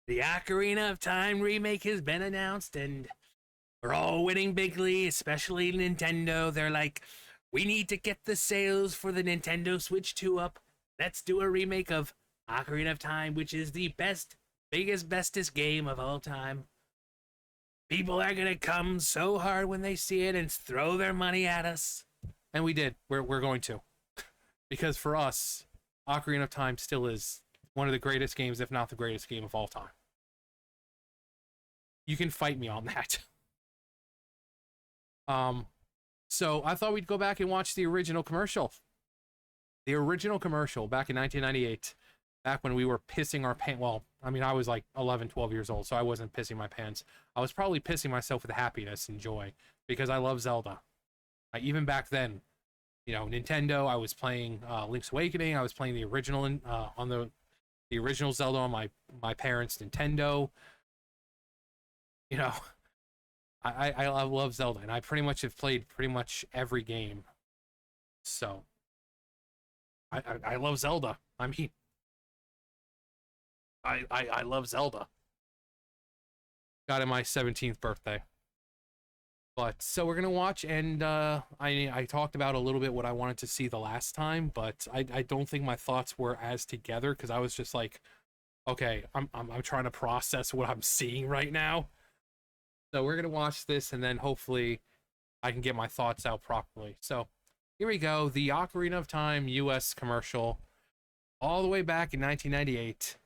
The Ocarina of Time remake has been announced, and we're all winning bigly, especially Nintendo. They're like, we need to get the sales for the Nintendo Switch 2 up. Let's do a remake of Ocarina of Time, which is the best, biggest, bestest game of all time. People are gonna come so hard when they see it and throw their money at us. And we did. We're going to. Because for us, Ocarina of Time still is one of the greatest games, if not the greatest game of all time. You can fight me on that. So I thought we'd go back and watch the original commercial. The original commercial back in 1998, back when we were pissing our pants. Well, I mean, I was like 11, 12 years old, so I wasn't pissing my pants. I was probably pissing myself with happiness and joy because I love Zelda. Even back then, you know, Nintendo, I was playing Link's Awakening. I was playing the original on the original Zelda on my parents' Nintendo. You know, I love Zelda, and I pretty much have played pretty much every game. So I love Zelda. I mean, I love Zelda. Got it my 17th birthday. But so we're gonna watch, and I talked about a little bit what I wanted to see the last time, but I don't think my thoughts were as together because I was just like, okay, I'm trying to process what I'm seeing right now. So we're gonna watch this, and then hopefully I can get my thoughts out properly. So here we go, the Ocarina of Time U.S. commercial, all the way back in 1998,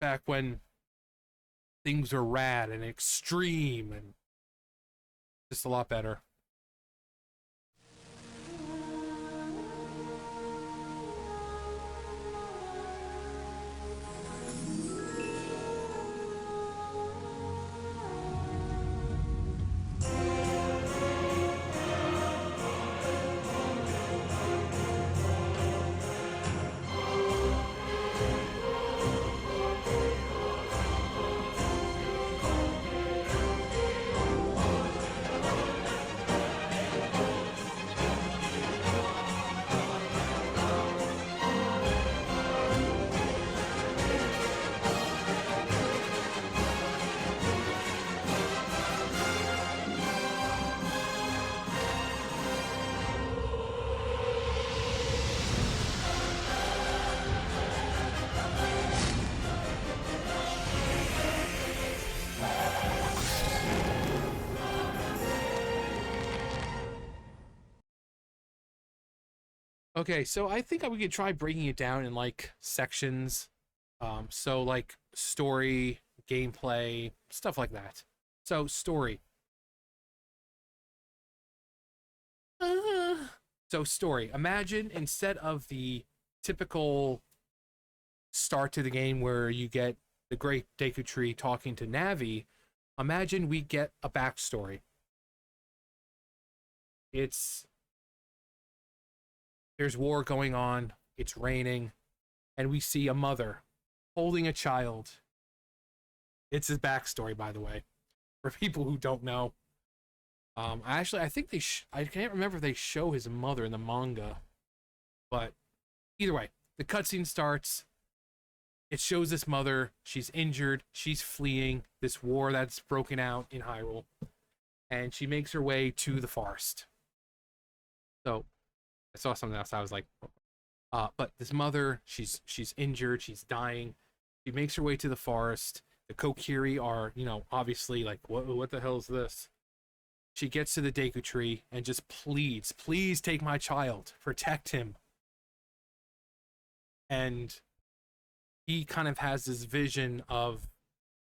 back when things were rad and extreme and just a lot better. Okay, so I think we could try breaking it down in like sections. So like story, gameplay, stuff like that. So story. Uh, so story. Imagine instead of the typical start to the game where you get the great Deku Tree talking to Navi, imagine we get a backstory. It's There's war going on, it's raining, and we see a mother holding a child. It's his backstory, by the way, for people who don't know. I think I can't remember if they show his mother in the manga, but either way, the cutscene starts. It shows this mother. She's injured. She's fleeing this war that's broken out in Hyrule, and she makes her way to the forest. So I saw something else. I was like, but this mother, she's injured. She's dying. She makes her way to the forest. The Kokiri are, you know, obviously like, what the hell is this? She gets to the Deku Tree and just pleads, please take my child, protect him. And he kind of has this vision of,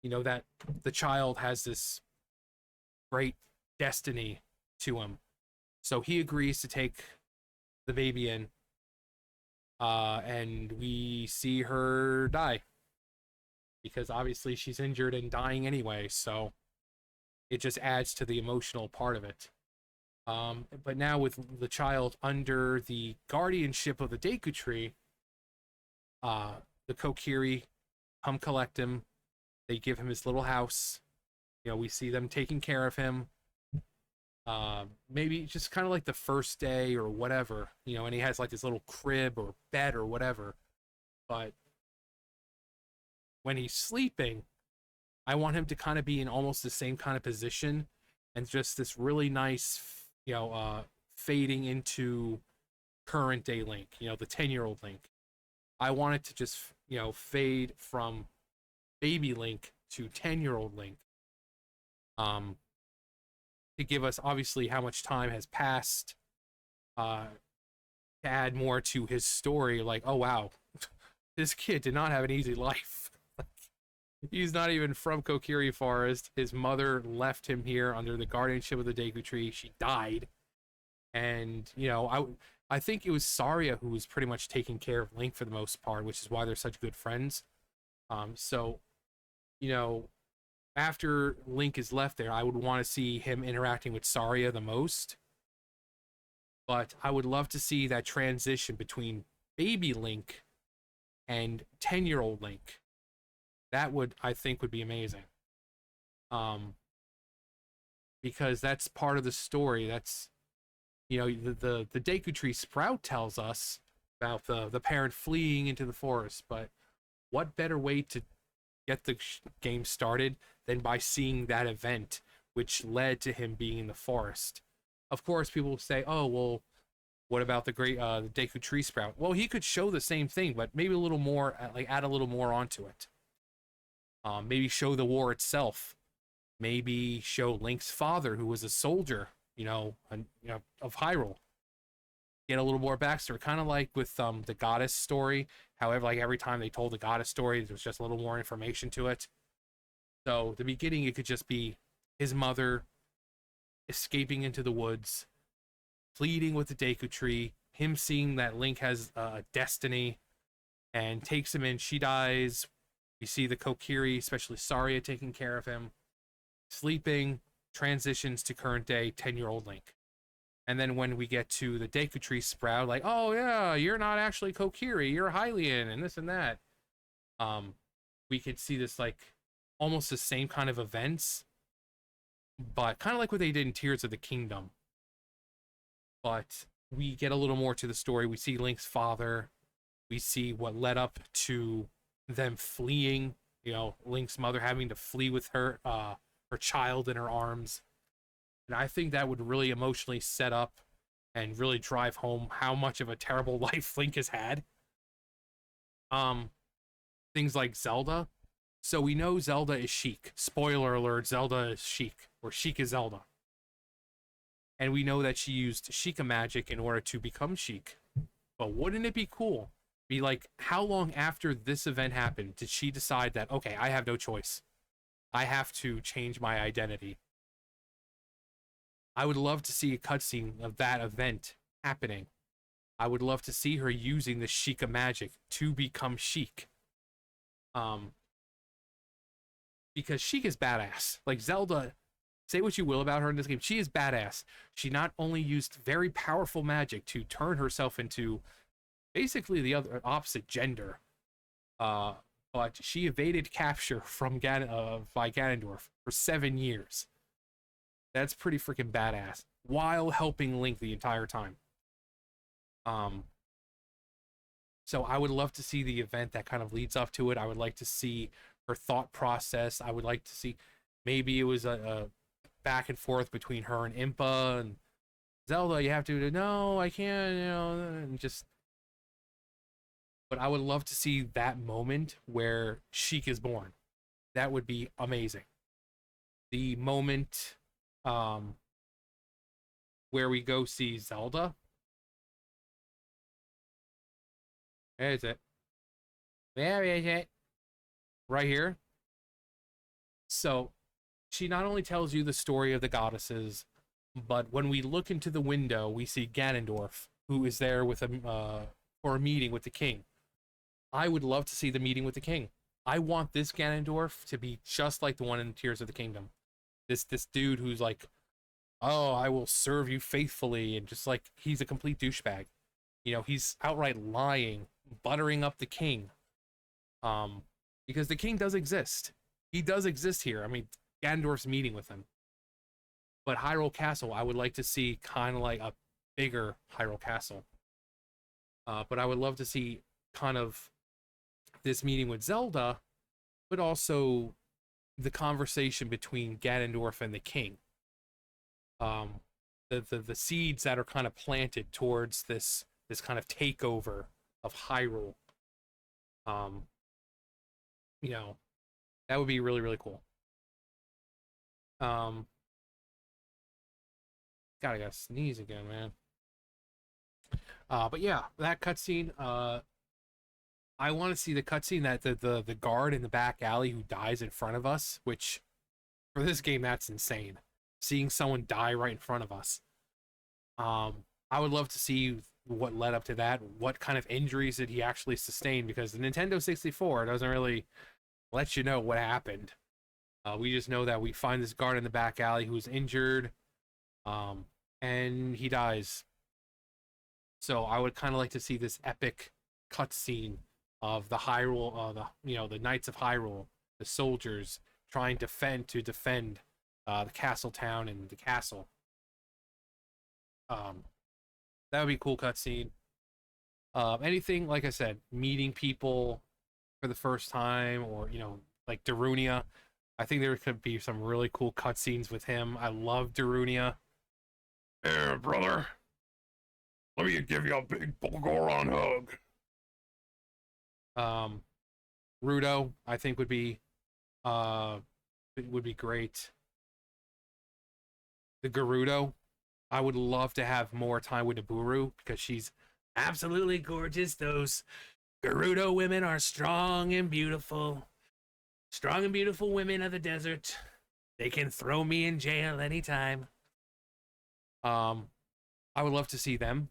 you know, that the child has this great destiny to him. So he agrees to take the baby in, and we see her die. Because obviously she's injured and dying anyway, so it just adds to the emotional part of it. But now with the child under the guardianship of the Deku Tree, the Kokiri come collect him. They give him his little house. You know, we see them taking care of him. Maybe just kind of like the first day or whatever, you know, and he has like his little crib or bed or whatever. But when he's sleeping, I want him to kind of be in almost the same kind of position, and just this really nice, fading into current day Link, the 10-year-old Link. I want it to just, fade from baby Link to 10-year-old Link. Um, to give us obviously how much time has passed, to add more to his story. Like, oh wow, this kid did not have an easy life. He's not even from Kokiri Forest. His mother left him here under the guardianship of the Deku Tree. She died, and I think it was Saria who was pretty much taking care of Link for the most part, which is why they're such good friends. So, you know, after Link is left there, I would want to see him interacting with Saria the most. But I would love to see that transition between baby Link and 10-year-old Link. That would, I think, would be amazing. Because that's part of the story. That's, the Deku Tree Sprout tells us about the parent fleeing into the forest, but what better way to get the game started than by seeing that event which led to him being in the forest? Of course, people will say, oh, well, what about the Deku Tree Sprout? Well, he could show the same thing, but maybe a little more, like add a little more onto it. Maybe show the war itself. Maybe show Link's father, who was a soldier, of Hyrule. Get a little more backstory, kind of like with the goddess story. However, like every time they told the goddess story, there was just a little more information to it. So the beginning, it could just be his mother escaping into the woods, pleading with the Deku Tree, him seeing that Link has a destiny, and takes him in. She dies. We see the Kokiri, especially Saria, taking care of him. Sleeping, transitions to current day 10-year-old Link. And then when we get to the Deku Tree Sprout, like, oh yeah, you're not actually Kokiri, you're Hylian, and this and that. We could see this like almost the same kind of events, but kind of like what they did in Tears of the Kingdom. But we get a little more to the story. We see Link's father. We see what led up to them fleeing. Link's mother having to flee with her child in her arms. And I think that would really emotionally set up and really drive home how much of a terrible life Link has had. Things like Zelda. So we know Zelda is Sheik. Spoiler alert, Zelda is Sheik, or Sheik is Zelda. And we know that she used Sheikah magic in order to become Sheik. But wouldn't it be cool? Be like, how long after this event happened did she decide that, okay, I have no choice. I have to change my identity. I would love to see a cutscene of that event happening. I would love to see her using the Sheikah magic to become Sheik. Because Sheik is badass. Like Zelda, say what you will about her in this game, she is badass. She not only used very powerful magic to turn herself into basically the other opposite gender, but she evaded capture from by Ganondorf for 7 years. That's pretty freaking badass, while helping Link the entire time. So I would love to see the event that kind of leads up to it. I would like to see her thought process. I would like to see, maybe it was a back and forth between her and Impa and Zelda. You have to, no, I can't, and just. But I would love to see that moment where Sheik is born. That would be amazing. The moment where we go see Zelda. Where is it? Where is it? Right here. So she not only tells you the story of the goddesses, but when we look into the window, we see Ganondorf, who is there with for a meeting with the king. I would love to see the meeting with the king. I want this Ganondorf to be just like the one in Tears of the Kingdom. This dude who's like, oh, I will serve you faithfully, and just like he's a complete douchebag. He's outright lying, buttering up the king. Because the king does exist. He does exist here. I mean, Ganondorf's meeting with him. But Hyrule Castle, I would like to see kind of like a bigger Hyrule Castle. But I would love to see kind of this meeting with Zelda but also the conversation between Ganondorf and the king. Um, the seeds that are kind of planted towards this kind of takeover of Hyrule. Um, you know, that would be really really cool. Um, gotta sneeze again, man. But yeah, that cutscene. I want to see the cutscene that the guard in the back alley who dies in front of us. Which for this game, that's insane. Seeing someone die right in front of us. I would love to see what led up to that. What kind of injuries did he actually sustain? Because the Nintendo 64 doesn't really let you know what happened. We just know that we find this guard in the back alley who's injured, um, and he dies. So I would kind of like to see this epic cutscene of the Hyrule, the Knights of Hyrule, the soldiers trying to defend the castle town and the castle. Um, that would be a cool cutscene. Anything like I said, meeting people for the first time, or like Darunia. I think there could be some really cool cutscenes with him. I love Darunia. Hey, brother, let me give you a big Bulgoron hug. Um, Rudo, I think uh would be great. The Gerudo, I would love to have more time with Naburu because she's absolutely gorgeous. Those Gerudo women are strong and beautiful. Strong and beautiful women of the desert. They can throw me in jail anytime. Um, I would love to see them.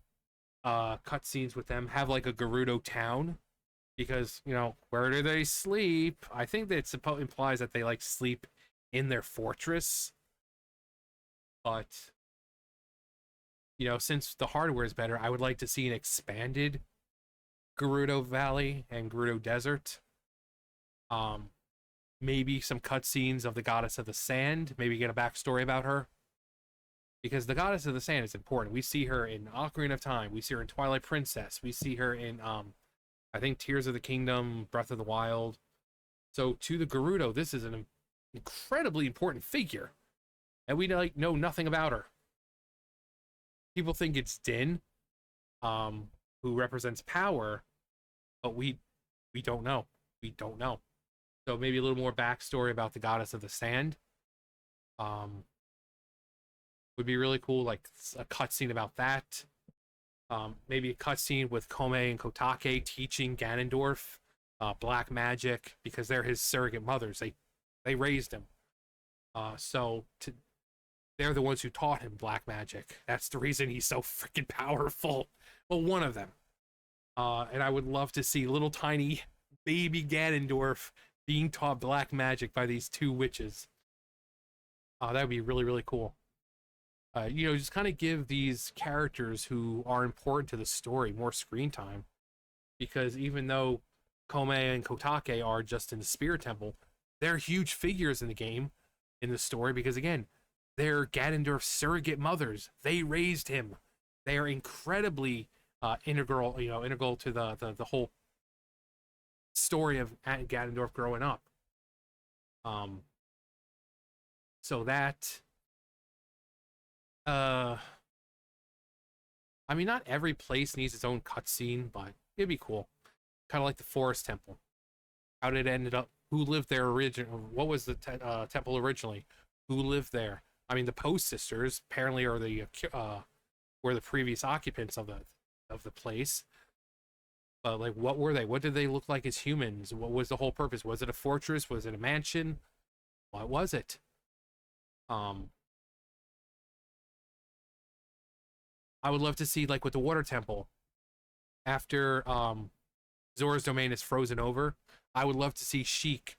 Cutscenes with them. Have like a Gerudo town. Because, where do they sleep? I think that implies that they like sleep in their fortress. But, since the hardware is better, I would like to see an expanded Gerudo Valley and Gerudo Desert. Um, Maybe some cutscenes of the Goddess of the Sand. Maybe get a backstory about her. Because the Goddess of the Sand is important. We see her in Ocarina of Time. We see her in Twilight Princess. We see her in, I think, Tears of the Kingdom, Breath of the Wild. So to the Gerudo, this is an incredibly important figure. And we know nothing about her. People think it's Din, who represents power, but we don't know. We don't know. So maybe a little more backstory about the Goddess of the Sand. Um, would be really cool, like a cutscene about that. Maybe a cutscene with Kome and Kotake teaching Ganondorf black magic because they're his surrogate mothers. They raised him. They're the ones who taught him black magic. That's the reason he's so freaking powerful. Well, one of them. And I would love to see little tiny baby Ganondorf being taught black magic by these two witches. That would be really, really cool. Just kind of give these characters who are important to the story more screen time. Because even though Kome and Kotake are just in the Spirit Temple, they're huge figures in the game, in the story, because again, they're Ganondorf's surrogate mothers. They raised him. They are incredibly integral to the whole story of Ganondorf growing up. So that I mean, not every place needs its own cutscene, but it'd be cool. Kind of like the Forest Temple. How did it end up? Who lived there originally? What was the temple originally? Who lived there? I mean, the Post Sisters apparently are were the previous occupants of the place. But like, what were they? What did they look like as humans? What was the whole purpose? Was it a fortress? Was it a mansion? What was it? Um, I would love to see, like with the Water Temple, after Zora's domain is frozen over. I would love to see Sheik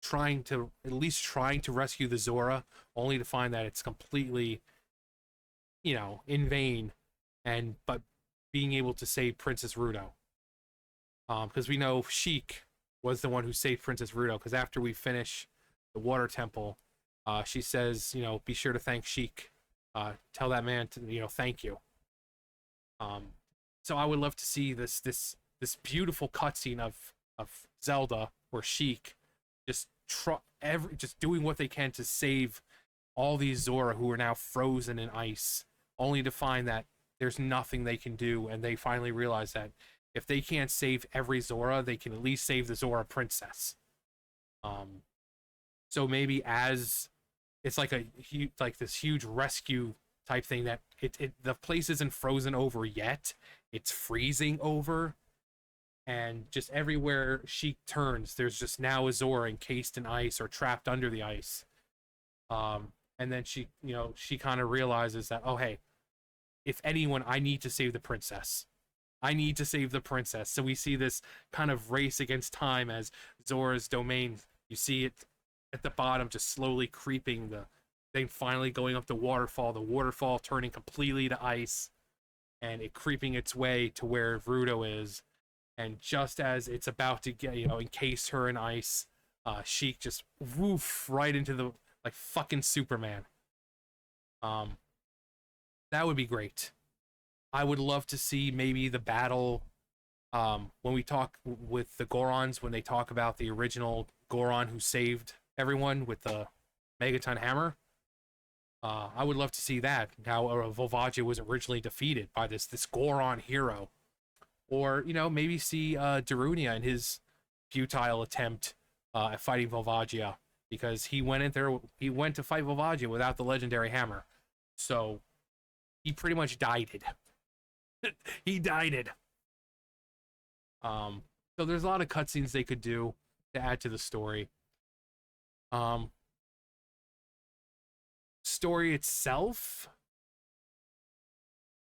trying to rescue the Zora, only to find that it's completely, in vain, but being able to save Princess Ruto. Because we know Sheik was the one who saved Princess Ruto. Because after we finish the Water Temple, she says, be sure to thank Sheik. Tell that man to, thank you. So I would love to see this beautiful cutscene of Zelda or Sheik just doing what they can to save all these Zora who are now frozen in ice, only to find that there's nothing they can do, and they finally realize that if they can't save every Zora, they can at least save the Zora princess. Um, so maybe as it's like like this huge rescue type thing that the place isn't frozen over yet, it's freezing over, and just everywhere she turns, there's just now a Zora encased in ice or trapped under the ice. And then she kind of realizes that, oh hey, if anyone, I need to save the princess. I need to save the princess. So we see this kind of race against time as Zora's domain. You see it at the bottom, just slowly creeping. Then finally going up the waterfall turning completely to ice, and it creeping its way to where Ruto is. And just as it's about to get, encase her in ice, Sheik just woof right into the, like fucking Superman. That would be great. I would love to see maybe the battle when we talk with the Gorons, when they talk about the original Goron who saved everyone with the Megaton hammer. I would love to see that, how Volvagia was originally defeated by this Goron hero. Or, maybe see Darunia in his futile attempt at fighting Volvagia, because he went to fight Volvagia without the legendary hammer. So he pretty much died it. He died it. So there's a lot of cutscenes they could do to add to the story. Story itself,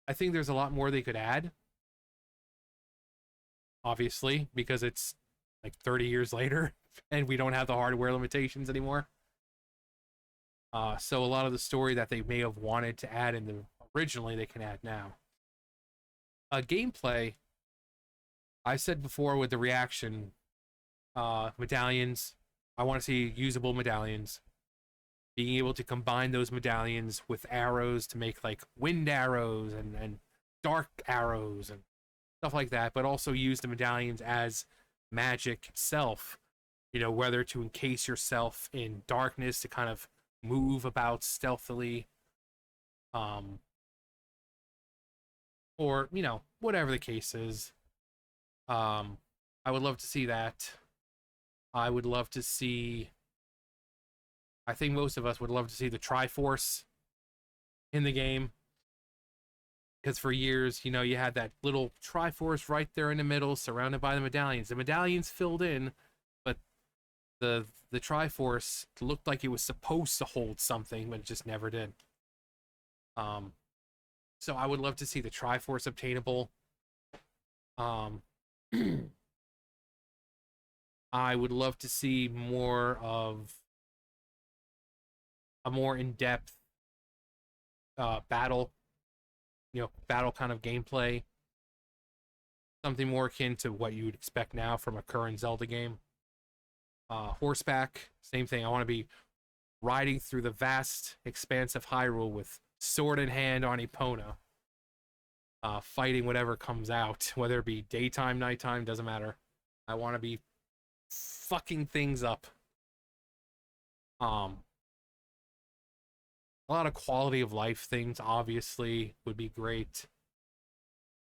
I think there's a lot more they could add. Obviously, because it's like 30 years later and we don't have the hardware limitations anymore. So a lot of the story that they may have wanted to add originally, they can add now. Gameplay, I said before with the reaction, medallions, I want to see usable medallions. Being able to combine those medallions with arrows to make like wind arrows and dark arrows and stuff like that, but also use the medallions as magic itself, whether to encase yourself in darkness to kind of move about stealthily, or whatever the case is. I would love to see that. I would love to see, I think most of us would love to see the Triforce in the game, because for years, you had that little Triforce right there in the middle, surrounded by the medallions. The medallions filled in, but the Triforce looked like it was supposed to hold something, but it just never did. So I would love to see the Triforce obtainable. I would love to see more of a more in-depth battle. Battle kind of gameplay. Something more akin to what you would expect now from a current Zelda game. Horseback, same thing. I want to be riding through the vast expanse of Hyrule with sword in hand on Epona. Fighting whatever comes out, whether it be daytime, nighttime, doesn't matter. I want to be fucking things up. A lot of quality of life things, obviously, would be great.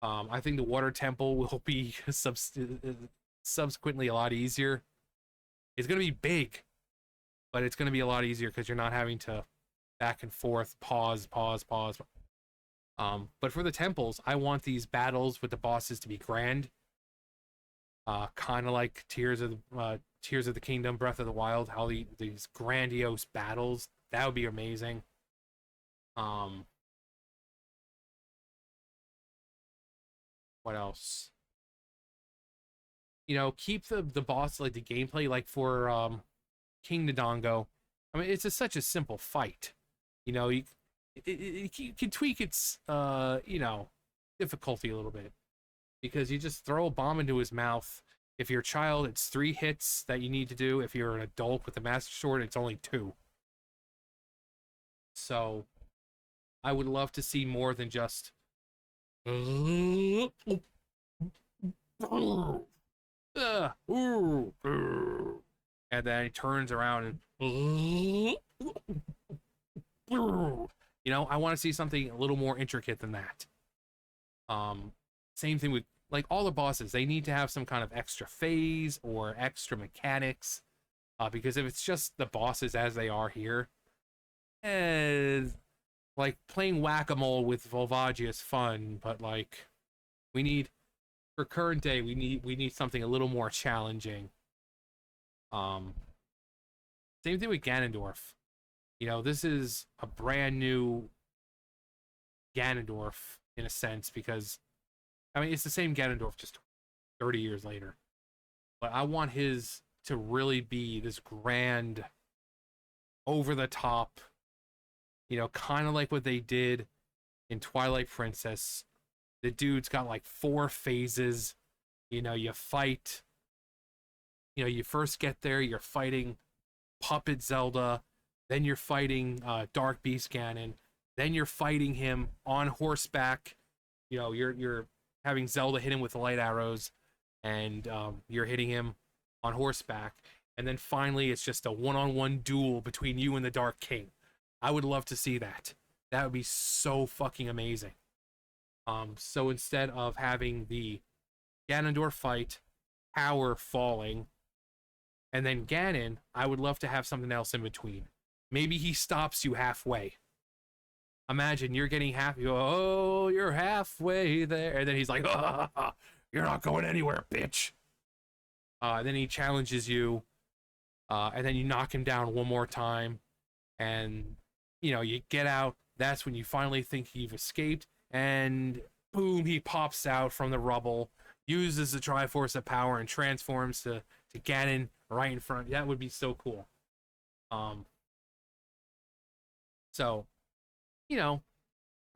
I think the water temple will be subsequently a lot easier. It's going to be big, but it's going to be a lot easier because you're not having to back and forth, pause. But for the temples, I want these battles with the bosses to be grand. Kind of like Tears of the Kingdom, Breath of the Wild, how these grandiose battles, that would be amazing. What else? Keep the boss, like the gameplay, like for King Ndongo. I mean, it's such a simple fight. You can tweak its difficulty a little bit, because you just throw a bomb into his mouth. If you're a child, it's 3 hits that you need to do. If you're an adult with the Master Sword, it's only 2. So I would love to see more than just and then he turns around and I want to see something a little more intricate than that. Um, Same thing with like all the bosses. They need to have some kind of extra phase or extra mechanics. Because if it's just the bosses as they are here, eh, like playing whack-a-mole with Volvagia is fun, but like we need for current day we need something a little more challenging. Um, Same thing with Ganondorf. This is a brand new Ganondorf in a sense because I mean it's the same Ganondorf just 30 years later. But I want his to really be this grand, over the top, kind of like what they did in Twilight Princess. The dude's got like 4 phases. You fight, you first get there, you're fighting Puppet Zelda, then you're fighting Dark Beast Ganon, then you're fighting him on horseback. You're having Zelda hit him with light arrows, and you're hitting him on horseback, and then finally it's just a one-on-one duel between you and the Dark King. I would love to see that. That would be so fucking amazing. So instead of having the Ganondorf fight, power falling, and then Ganon, I would love to have something else in between. Maybe he stops you halfway. Imagine you're getting half, you go, oh, you're halfway there, and then he's like, oh, you're not going anywhere, bitch. Then he challenges you, and then you knock him down one more time, and you get out. That's when you finally think you've escaped, and boom, he pops out from the rubble, uses the Triforce of Power, and transforms to Ganon right in front. That would be so cool. So, that'd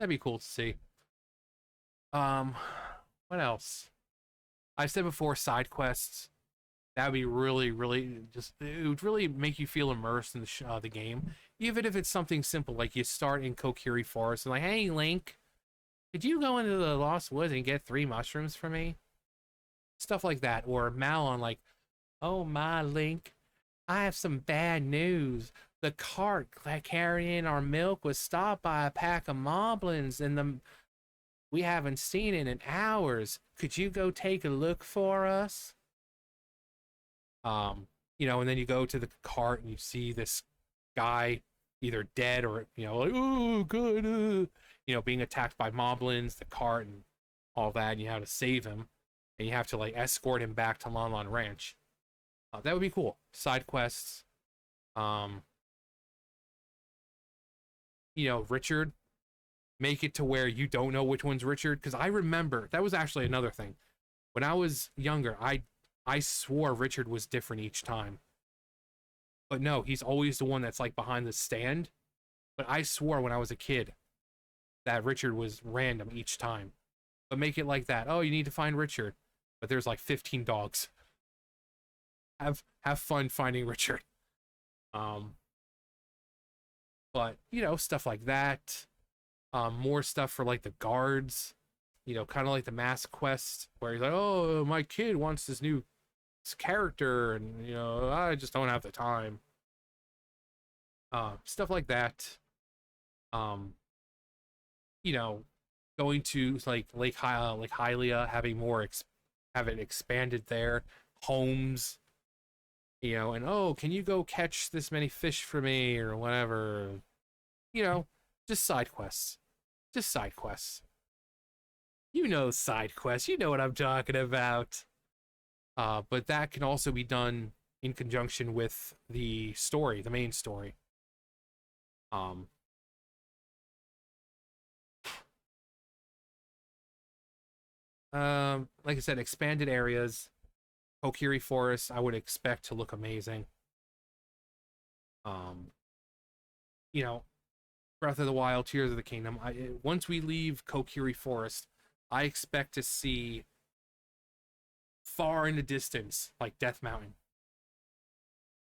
be cool to see. What else? I've said before, side quests. That would be really, really just. It would really make you feel immersed in the game, even if it's something simple like you start in Kokiri Forest and like, hey Link, could you go into the Lost Woods and get 3 mushrooms for me? Stuff like that, or Malon like, oh my Link, I have some bad news. The cart carrying our milk was stopped by a pack of moblins, and we haven't seen it in hours. Could you go take a look for us? And then you go to the cart and you see this guy either dead or, like, oh, good, being attacked by moblins, the cart, and all that, and you have to save him, and you have to, like, escort him back to Lon Lon Ranch. That would be cool. Side quests. Richard, make it to where you don't know which one's Richard, because I remember, that was actually another thing. When I was younger, I swore Richard was different each time. But no, he's always the one that's like behind the stand. But I swore when I was a kid that Richard was random each time. But make it like that. Oh, you need to find Richard. But there's like 15 dogs. Have fun finding Richard. But stuff like that. More stuff for like the guards. Kind of like the mask quest where he's like, oh, my kid wants this new character, and I just don't have the time. Stuff like that. Going to like Lake Hylia, having more have it expanded there. Homes, and oh, can you go catch this many fish for me or whatever? Just side quests. Just side quests. Side quests. You know what I'm talking about. But that can also be done in conjunction with the story, the main story. Like I said, expanded areas, Kokiri Forest, I would expect to look amazing. Um, you know, Breath of the Wild, Tears of the Kingdom. Once we leave Kokiri Forest, I expect to see far in the distance, like Death Mountain.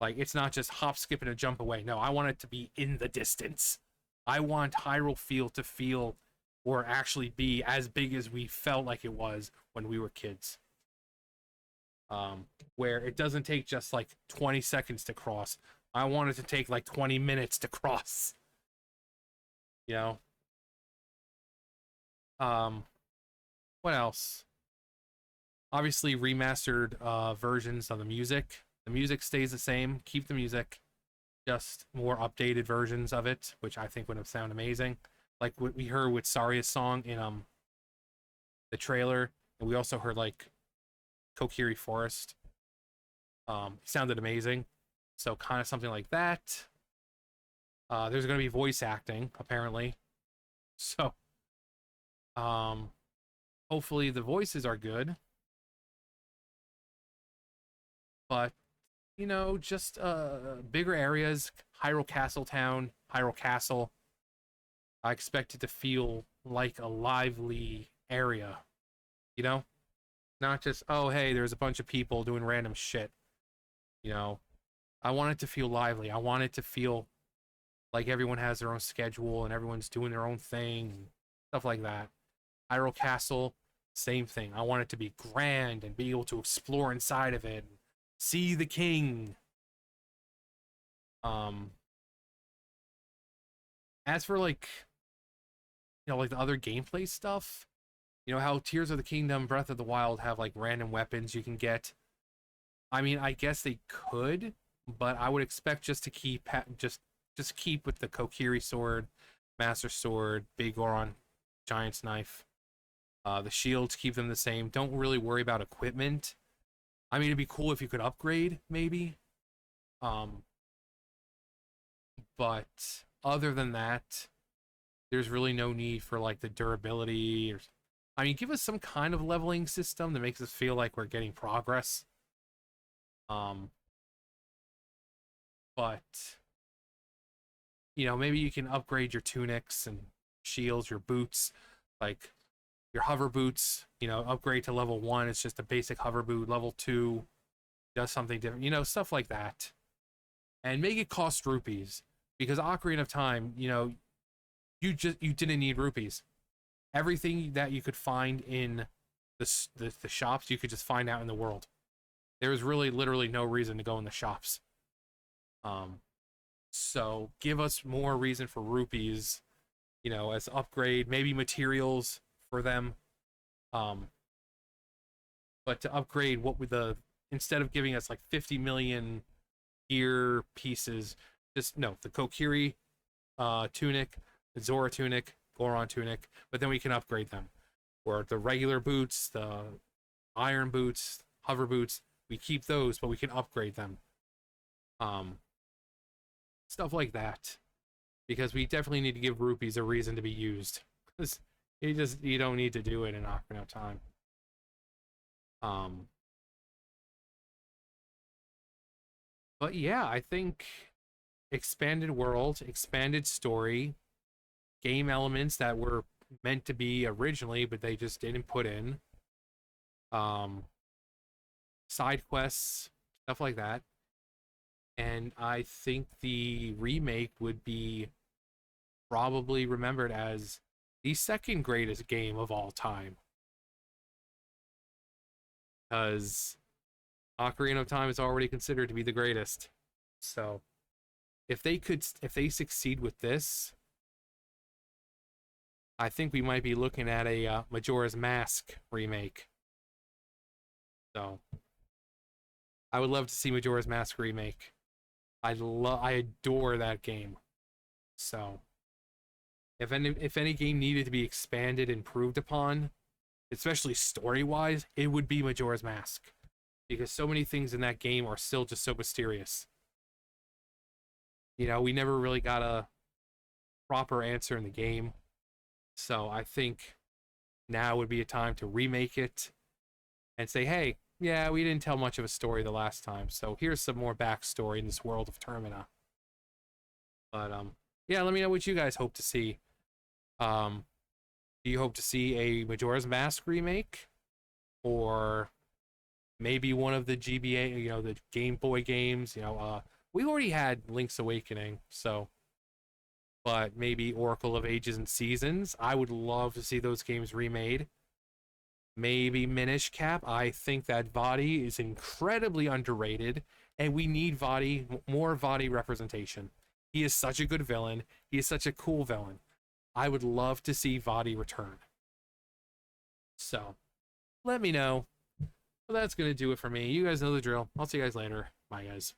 Like, it's not just hop, skip, and a jump away. No, I want it to be in the distance. I want Hyrule Field to feel or actually be as big as we felt like it was when we were kids. where it doesn't take just like 20 seconds to cross. I want it to take like 20 minutes to cross. You know? What else? Obviously, remastered versions of the music. The music stays the same. Keep the music. Just more updated versions of it, which I think would have sound amazing. Like what we heard with Saria's song in the trailer, and we also heard like Kokiri Forest. Sounded amazing. So kind of something like that. There's going to be voice acting apparently, so hopefully the voices are good. But just bigger areas, Hyrule Castle Town, Hyrule Castle. I expect it to feel like a lively area, you know? Not just, oh, hey, there's a bunch of people doing random shit, you know? I want it to feel lively. I want it to feel like everyone has their own schedule and everyone's doing their own thing and stuff like that. Hyrule Castle, same thing. I want it to be grand and be able to explore inside of it, and see the king. Um, as for like like the other gameplay stuff, how Tears of the Kingdom, Breath of the Wild have like random weapons you can get. I mean, I guess they could, but I would expect just to keep just keep with the Kokiri sword, Master Sword, Big Goron, Giant's Knife. The shields, keep them the same. Don't really worry about equipment. I mean, it'd be cool if you could upgrade, maybe. But other than that, there's really no need for like the durability. I mean, give us some kind of leveling system that makes us feel like we're getting progress. But maybe you can upgrade your tunics and shields, your boots, like your hover boots. Upgrade to level 1. It's just a basic hover boot. Level 2 does something different. Stuff like that. And make it cost rupees, because Ocarina of Time, you didn't need rupees. Everything that you could find in the shops, you could just find out in the world. There was really literally no reason to go in the shops. So give us more reason for rupees, as upgrade, maybe materials for them. But to upgrade, what would instead of giving us like 50 million gear pieces, just no, the Kokiri tunic, the Zora tunic, Goron tunic, but then we can upgrade them. Or the regular boots, the iron boots, hover boots, we keep those, but we can upgrade them. Stuff like that. Because we definitely need to give rupees a reason to be used. Because you don't need to do it in Ocarina of Time. But yeah, I think expanded world, expanded story, game elements that were meant to be originally, but they just didn't put in. Side quests, stuff like that. And I think the remake would be probably remembered as the second greatest game of all time. Because Ocarina of Time is already considered to be the greatest. So if they succeed with this, I think we might be looking at a Majora's Mask remake. So I would love to see Majora's Mask remake. I adore that game. So if any game needed to be expanded and improved upon, especially story-wise, it would be Majora's Mask. Because so many things in that game are still just so mysterious. We never really got a proper answer in the game. So I think now would be a time to remake it and say, hey, yeah, we didn't tell much of a story the last time, so here's some more backstory in this world of Termina. But yeah, let me know what you guys hope to see. Do you hope to see a Majora's Mask remake, or maybe one of the GBA, the Game Boy games? We already had Link's Awakening, so, but maybe Oracle of Ages and Seasons. I would love to see those games remade. maybe Minish Cap. I think that Vadi is incredibly underrated, and we need more Vadi representation. He is such a good villain. He is such a cool villain. I would love to see Vadi return. So, let me know. Well, that's going to do it for me. You guys know the drill. I'll see you guys later. Bye, guys.